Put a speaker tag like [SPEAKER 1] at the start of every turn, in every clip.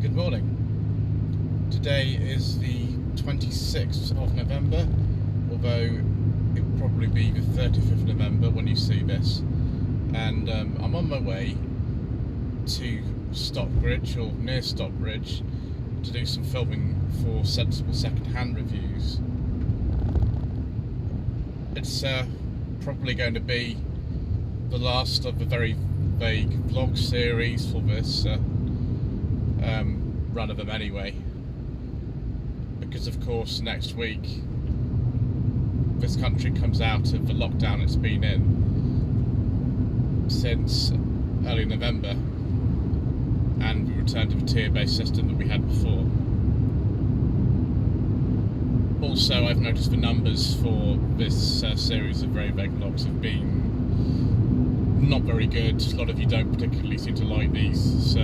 [SPEAKER 1] Good morning. Today is the 26th of November, although it will probably be the 35th of November when you see this. And I'm on my way to Stockbridge, or near Stockbridge, to do some filming for sensible second-hand reviews. It's probably going to be the last of the very vague vlog series for this run of them anyway, because of course next week this country comes out of the lockdown it's been in since early November, and we return to the tier-based system that we had before. Also, I've noticed the numbers for this series of very vague vlogs have been not very good. A lot of you don't particularly seem to like these, so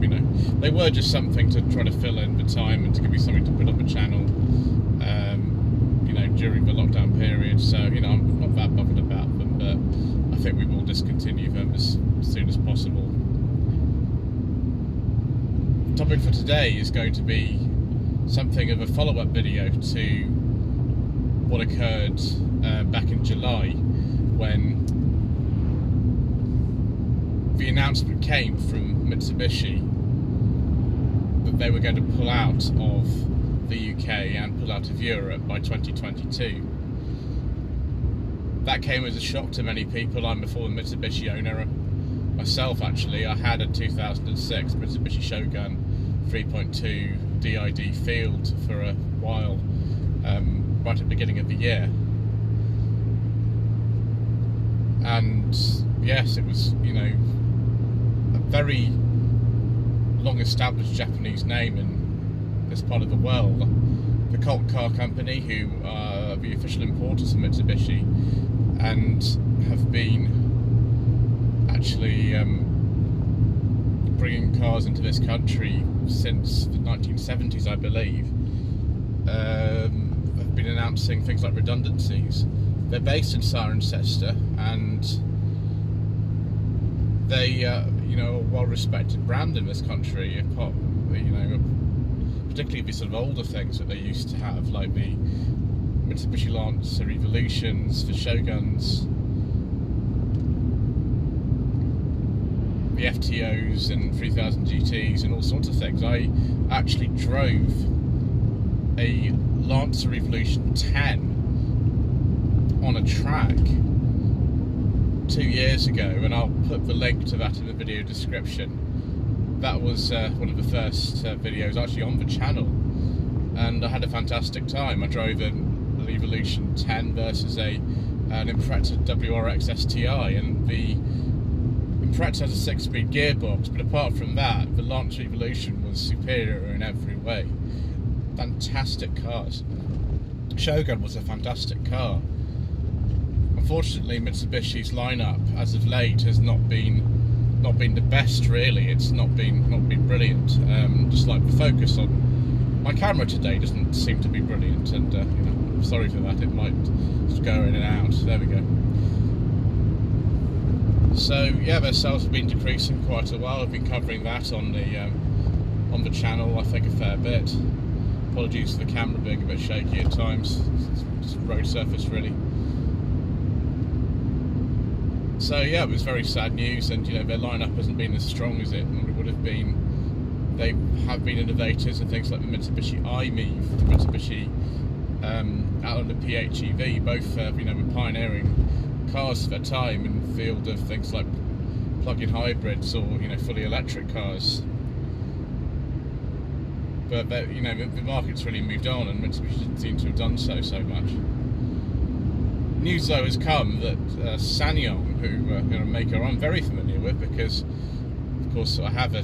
[SPEAKER 1] you know, they were just something to try to fill in the time and to give me something to put on the channel, you know, during the lockdown period. So, you know, I'm not that bothered about them, but I think we will discontinue them as soon as possible. The topic for today is going to be something of a follow-up video to what occurred back in July, when the announcement came from Mitsubishi that they were going to pull out of the UK and pull out of Europe by 2022. That came as a shock to many people. I'm a former Mitsubishi owner myself, actually. I had a 2006 Mitsubishi Shogun 3.2 DID Field for a while, right at the beginning of the year. And yes, it was, you know, a very long-established Japanese name in this part of the world. The Colt Car Company, who are the official importers of Mitsubishi, and have been actually bringing cars into this country since the 1970s, I believe, have been announcing things like redundancies. They're based in Cirencester, and they, you know, a well-respected brand in this country. You know, particularly the sort of older things that they used to have, like the Mitsubishi Lancer Evolutions, the Shoguns, the FTOs and 3000 GTs and all sorts of things. I actually drove a Lancer Evolution 10 on a track 2 years ago, and I'll put the link to that in the video description. That was one of the first videos actually on the channel, and I had a fantastic time. I drove an Evolution 10 versus an Impreza WRX STI, and the Impreza has a 6-speed gearbox, but apart from that, the Lancer Evolution was superior in every way. Fantastic cars. Shogun was a fantastic car. Unfortunately, Mitsubishi's lineup as of late has not been the best, really. It's not been brilliant. Just like the focus on my camera today doesn't seem to be brilliant, and you know, I'm sorry for that. It might just go in and out. There we go. So yeah, their sales have been decreasing quite a while. I've been covering that on the channel, I think, a fair bit. Apologies for the camera being a bit shaky at times. It's just road surface, really. So yeah, it was very sad news, and you know, their lineup hasn't been as strong as it would have been. They have been innovators in things like the Mitsubishi iMEV, the Mitsubishi Outlander PHEV, both you know, were pioneering cars for their time in the field of things like plug-in hybrids, or you know, fully electric cars. But you know, the market's really moved on, and Mitsubishi didn't seem to have done so much. News though has come that SsangYong, who are a maker I'm very familiar with, because of course I have a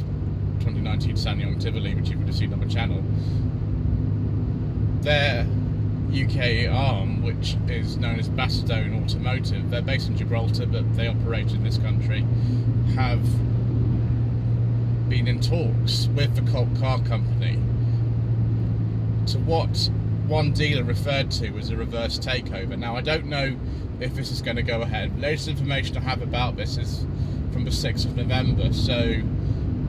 [SPEAKER 1] 2019 SsangYong Tivoli, which you would have seen on my channel. Their UK arm, which is known as Basildone Automotive, they're based in Gibraltar but they operate in this country, have been in talks with the Colt Car Company to what one dealer referred to as a reverse takeover. Now, I don't know if this is going to go ahead. The latest information I have about this is from the 6th of November, so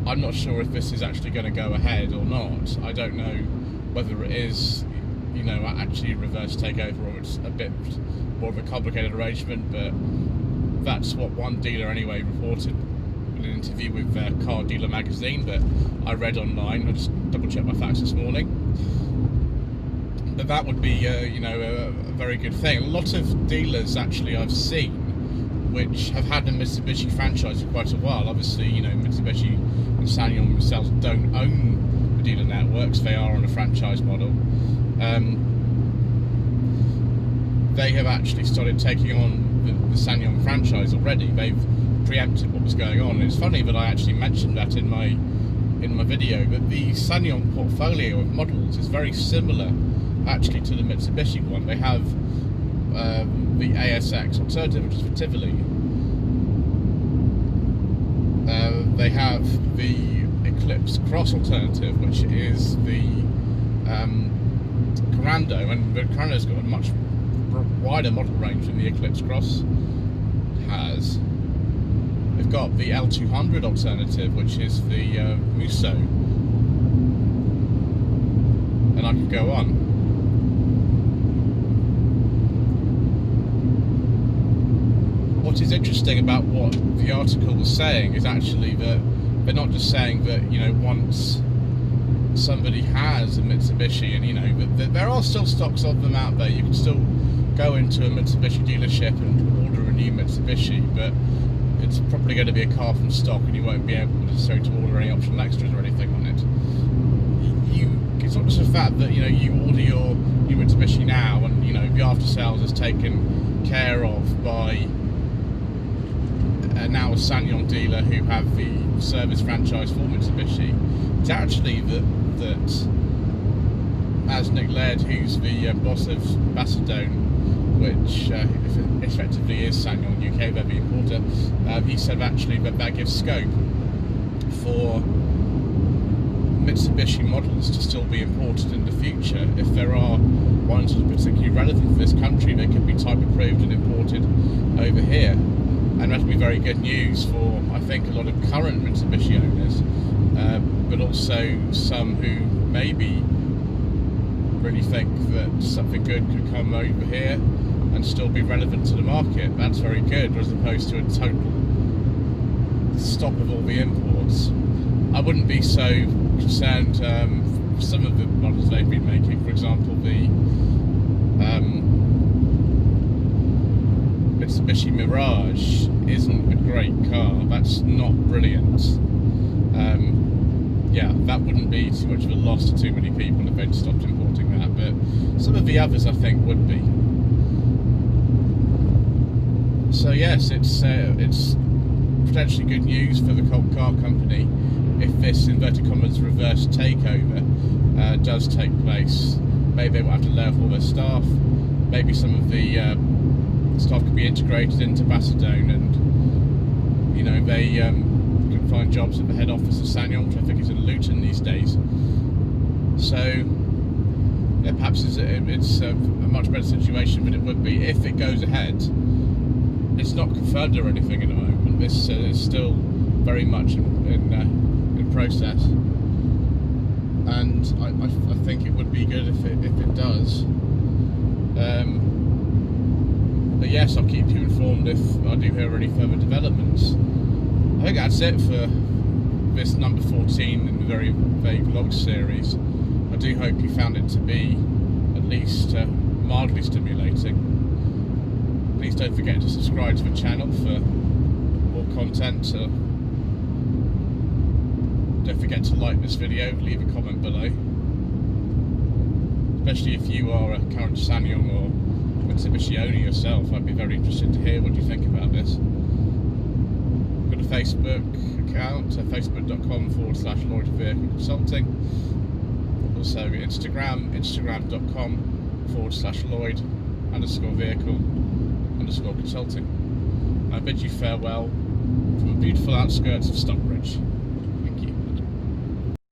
[SPEAKER 1] I'm not sure if this is actually going to go ahead or not. I don't know whether it is, you know, actually a reverse takeover or it's a bit more of a complicated arrangement, but that's what one dealer anyway reported in an interview with Car Dealer magazine that I read online. I just double checked my facts this morning. But that would be, you know, a very good thing. A lot of dealers actually I've seen which have had a Mitsubishi franchise for quite a while. Obviously, you know, Mitsubishi and SsangYong themselves don't own the dealer networks, they are on a franchise model. They have actually started taking on the SsangYong franchise already. They've preempted what was going on. And it's funny that I actually mentioned that in my video, that the SsangYong portfolio of models is very similar actually to the Mitsubishi one. They have the ASX alternative, which is for Tivoli. They have the Eclipse Cross alternative, which is the Corando, and the Corando's got a much wider model range than the Eclipse Cross has. They've got the L200 alternative, which is the Musso, and I could go on. What is interesting about what the article was saying is actually that they're not just saying that, you know, once somebody has a Mitsubishi, and you know, that there are still stocks of them out there. You can still go into a Mitsubishi dealership and order a new Mitsubishi, but it's probably going to be a car from stock, and you won't be able necessarily to order any optional extras or anything on it. It's not just the fact that, you know, you order your new Mitsubishi now, and you know the after sales is taken care of by now a SsangYong dealer who have the service franchise for Mitsubishi. It's actually that as Nick Lloyd, who's the boss of Basildone, which effectively is SsangYong UK, they're the importer, he said actually that gives scope for Mitsubishi models to still be imported in the future. If there are ones that are particularly relevant for this country, they could be type approved and imported over here. And that would be very good news for, I think, a lot of current Mitsubishi owners, but also some who maybe really think that something good could come over here and still be relevant to the market. That's very good, as opposed to a total stop of all the imports. I wouldn't be so concerned for some of the models they've been making. For example, the Mitsubishi Mirage isn't a great car. That's not brilliant. Yeah, that wouldn't be too much of a loss to too many people if they'd stopped importing that, but some of the others I think would be. So yes, it's potentially good news for the car company if this inverted commas reverse takeover does take place. Maybe they will have to lay off all their staff. Maybe some of the staff could be integrated into Basildone, and you know they can find jobs at the head office of SsangYong, which I think is in Luton these days. So yeah, perhaps it's a much better situation than it would be if it goes ahead. It's not confirmed or anything at the moment. This is still very much in process, and I think it would be good if it does. But yes, I'll keep you informed if I do hear any further developments. I think that's it for this number 14 in the very Vague Vlog series. I do hope you found it to be at least mildly stimulating. Please don't forget to subscribe to the channel for more content. Don't forget to like this video, leave a comment below. Especially if you are a current SsangYong or Mitsubishi owner yourself, I'd be very interested to hear what you think about this. We've got a Facebook account, facebook.com/Lloyd Vehicle Consulting. Also Instagram, instagram.com/Lloyd_Vehicle_Consulting. I bid you farewell from the beautiful outskirts of Stockbridge.